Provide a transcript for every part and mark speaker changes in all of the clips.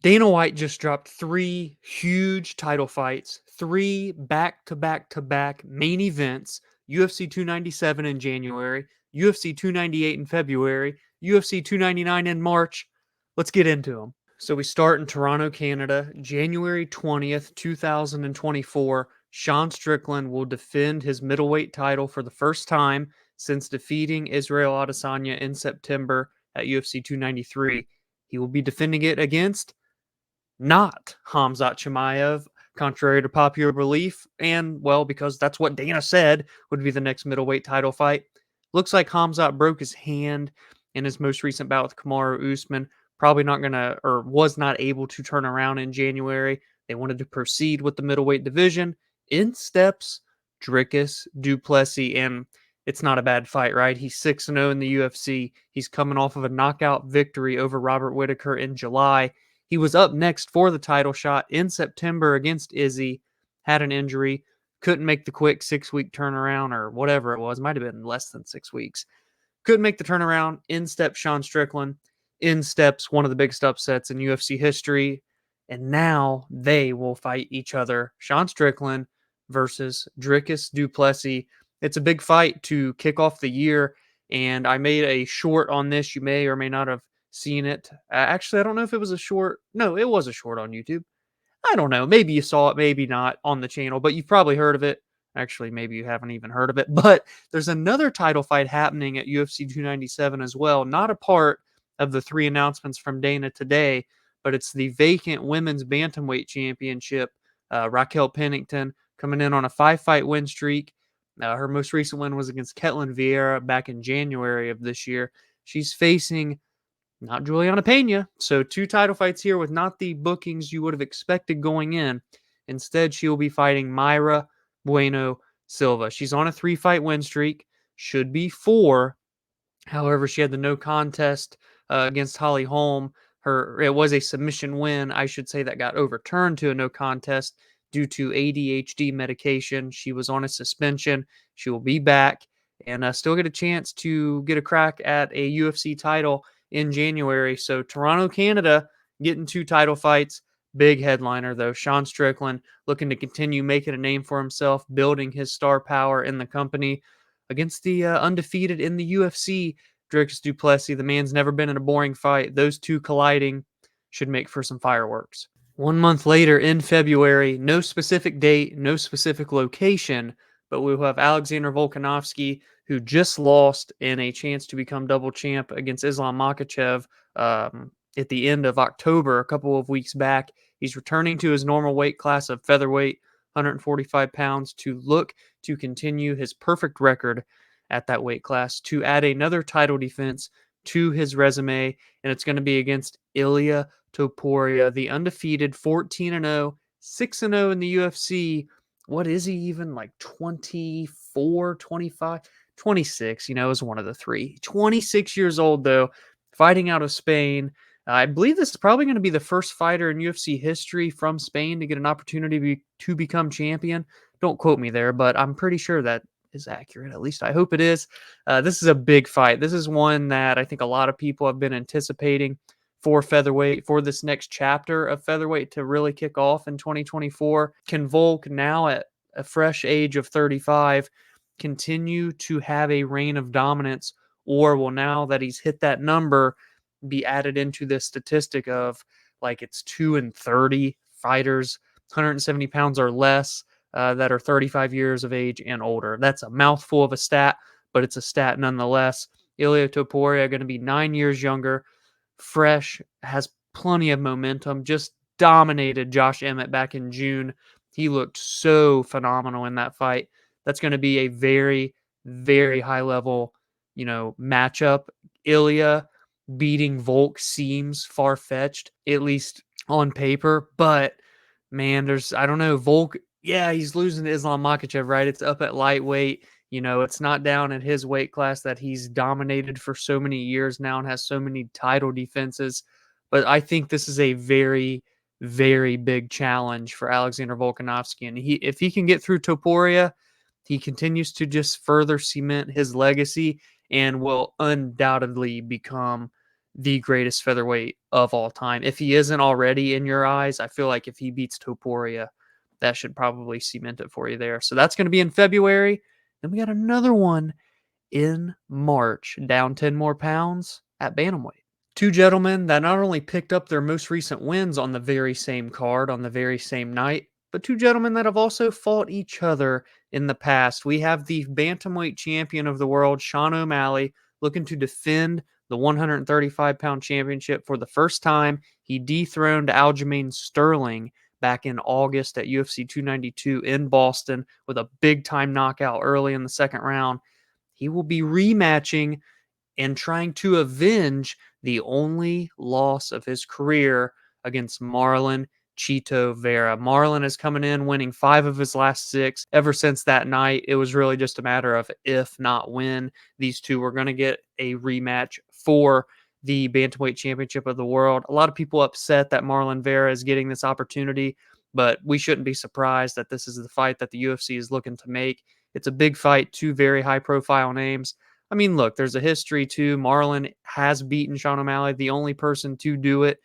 Speaker 1: Dana White just dropped 3 huge title fights, 3 back-to-back-to-back main events, UFC 297 in January, UFC 298 in February, UFC 299 in March. Let's get into them. So we start in Toronto, Canada, January 20th, 2024. Sean Strickland will defend his middleweight title for the first time since defeating Israel Adesanya in September at UFC 293. He will be defending it against not Khamzat Chimaev, contrary to popular belief, and, well, because that's what Dana said would be the next middleweight title fight. Looks like Khamzat broke his hand in his most recent bout with Kamaru Usman. Probably not going to, or was not able to turn around in January. They wanted to proceed with the middleweight division. In steps Dricus Du Plessis, and it's not a bad fight, right? He's 6-0 in the UFC. He's coming off of a knockout victory over Robert Whittaker in July. He was up next for the title shot in September against Izzy, had an injury, couldn't make the quick 6-week turnaround or whatever it was. Might have been less than 6 weeks. Couldn't make the turnaround. In steps Sean Strickland. In steps one of the biggest upsets in UFC history. And now they will fight each other. Sean Strickland versus Dricus Du Plessis. It's a big fight to kick off the year. And I made a short on this. You may or may not have seen it. Actually, I don't know if it was a short. No, it was a short on YouTube. I don't know. Maybe you saw it, maybe not on the channel, but you've probably heard of it. Actually, maybe you haven't even heard of it. But there's another title fight happening at UFC 297 as well. Not a part of the 3 announcements from Dana today, but it's the vacant women's bantamweight championship. Raquel Pennington coming in on a 5-fight win streak. Her most recent win was against Ketlin Vieira back in January of this year. She's facing not Juliana Pena. So 2 title fights here with not the bookings you would have expected going in. Instead, she will be fighting Mayra Bueno Silva. She's on a 3-fight win streak. Should be 4. However, she had the no contest against Holly Holm. It was a submission win, I should say, that got overturned to a no contest due to ADHD medication. She was on a suspension. She will be back and still get a chance to get a crack at a UFC title in January. So Toronto, Canada, getting 2 title fights. Big headliner, though. Sean Strickland looking to continue making a name for himself, building his star power in the company against the undefeated in the UFC, Dricus Du Plessis. The man's never been in a boring fight. Those 2 colliding should make for some fireworks. 1 month later in February, no specific date, no specific location, but we will have Alexander Volkanovski, who just lost in a chance to become double champ against Islam Makhachev at the end of October, a couple of weeks back. He's returning to his normal weight class of featherweight, 145 pounds, to look to continue his perfect record at that weight class, to add another title defense to his resume, and it's going to be against Ilia Topuria, the undefeated 14-0, 6-0 in the UFC. What is he even, like 24, 25, 26, is one of the 3. 26 years old, though, fighting out of Spain. I believe this is probably going to be the first fighter in UFC history from Spain to get an opportunity to become champion. Don't quote me there, but I'm pretty sure that is accurate. At least I hope it is. This is a big fight. This is one that I think a lot of people have been anticipating for featherweight, for this next chapter of featherweight to really kick off in 2024. Can Volk, now at a fresh age of 35, continue to have a reign of dominance, or will, now that he's hit that number, be added into this statistic of like it's 2-30 fighters, 170 pounds or less, that are 35 years of age and older? That's a mouthful of a stat, but it's a stat nonetheless. Ilia Topuria going to be 9 years younger, fresh, has plenty of momentum, just dominated Josh Emmett back in June. He looked so phenomenal in that fight. That's going to be a very, very high level, matchup. Ilia beating Volk seems far-fetched, at least on paper, but man, I don't know, Volk, yeah, he's losing to Islam Makhachev, right? It's up at lightweight. It's not down at his weight class that he's dominated for so many years now and has so many title defenses. But I think this is a very, very big challenge for Alexander Volkanovski. And if he can get through Topuria, he continues to just further cement his legacy and will undoubtedly become the greatest featherweight of all time. If he isn't already in your eyes, I feel like if he beats Topuria, that should probably cement it for you there. So that's going to be in February. Then we got another one in March, down 10 more pounds at bantamweight. Two gentlemen that not only picked up their most recent wins on the very same card on the very same night, but two gentlemen that have also fought each other in the past. We have the bantamweight champion of the world, Sean O'Malley, looking to defend the 135-pound championship for the first time. He dethroned Aljamain Sterling back in August at UFC 292 in Boston with a big-time knockout early in the second round. He will be rematching and trying to avenge the only loss of his career against Marlon Chito Vera. Marlon is coming in winning 5 of his last 6. Ever since that night, it was really just a matter of if, not when, these two were going to get a rematch for the Bantamweight Championship of the world. A lot of people upset that Marlon Vera is getting this opportunity, but we shouldn't be surprised that this is the fight that the UFC is looking to make. It's a big fight, two very high-profile names. I mean, look, there's a history too. Marlon has beaten Sean O'Malley, the only person to do it.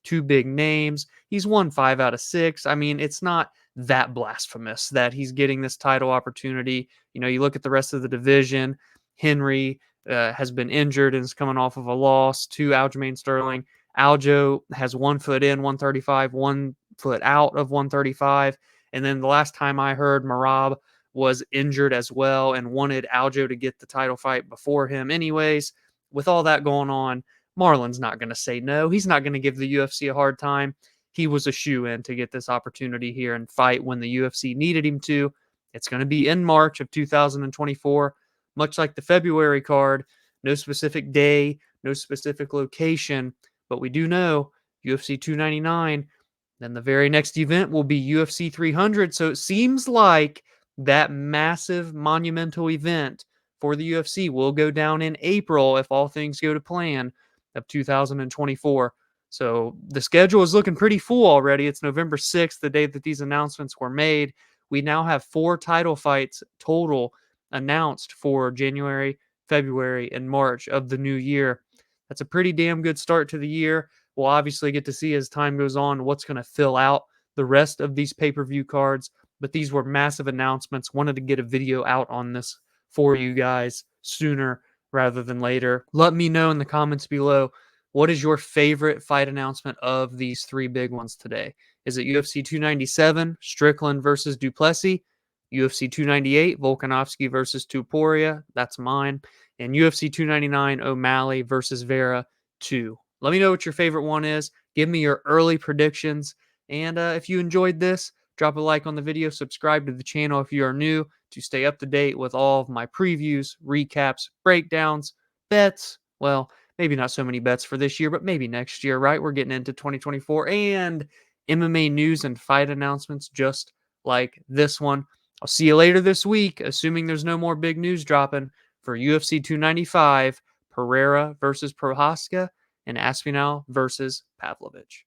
Speaker 1: Two big names. He's won 5 out of 6. I mean, it's not that blasphemous that he's getting this title opportunity. You know, you look at the rest of the division. Henry has been injured and is coming off of a loss to Aljamain Sterling. Aljo has 1 foot in 135, 1 foot out of 135. And then the last time I heard, Marab was injured as well and wanted Aljo to get the title fight before him anyways. With all that going on, Marlon's not going to say no. He's not going to give the UFC a hard time. He was a shoe-in to get this opportunity here and fight when the UFC needed him to. It's going to be in March of 2024, much like the February card. No specific day, no specific location, but we do know UFC 299. Then the very next event will be UFC 300. So it seems like that massive monumental event for the UFC will go down in April if all things go to plan of 2024. So the schedule is looking pretty full already. It's November 6th, the day that these announcements were made. We now have 4 title fights total announced for January, February, and March of the new year. That's a pretty damn good start to the year. We'll obviously get to see as time goes on what's going to fill out the rest of these pay-per-view cards. But these were massive announcements. Wanted to get a video out on this for you guys sooner rather than later. Let me know in the comments below, what is your favorite fight announcement of these 3 big ones today? Is it UFC 297, Strickland versus Du Plessis? UFC 298, Volkanovski versus Topuria? That's mine. And UFC 299, O'Malley versus Vera 2. Let me know what your favorite one is. Give me your early predictions. And if you enjoyed this, drop a like on the video, subscribe to the channel if you are new to stay up to date with all of my previews, recaps, breakdowns, bets. Well, maybe not so many bets for this year, but maybe next year, right? We're getting into 2024 and MMA news and fight announcements just like this one. I'll see you later this week, assuming there's no more big news dropping for UFC 295, Pereira versus Prohaska, and Aspinall versus Pavlovich.